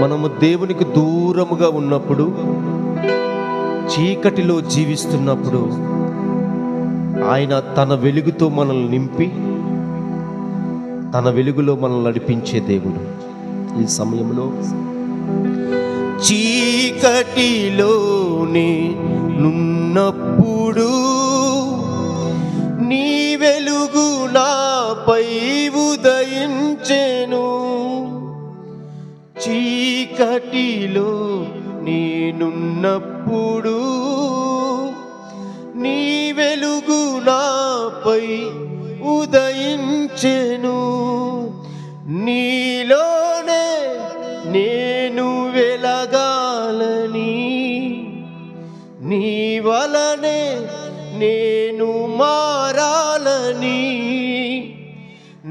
మనము దేవునికి దూరముగా ఉన్నప్పుడు, చీకటిలో జీవిస్తున్నప్పుడు ఆయన తన వెలుగుతో మనల్ని నింపి తన వెలుగులో మనల్ని నడిపించే దేవుడు. ఈ సమయంలో చీకటిలోనే నున్నప్పుడు నీ వెలుగు నాపై ఉదయించెను. చీకటిలో నేనున్నప్పుడు నీ వెలుగు నాపై ఉదయించెను. నీలోనే నేను వెలగాలని, నీ వలనే నేను మారాలని,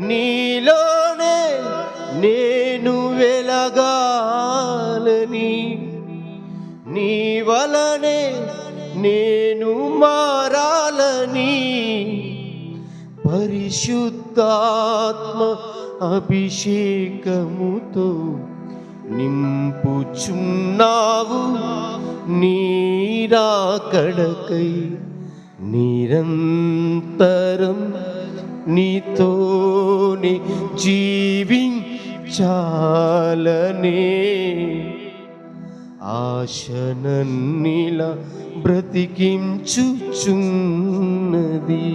నీలోనే నేను వెలగాలని, నీ వలనే నేను మారాలని పరిశుద్ధాత్మ అభిషేకముతో నింపుచున్నావు. నీ రాకడకై నిరంతరం నీతోనే జీవించాలనే ఆశనన్నిలా బ్రతికించుచున్నది.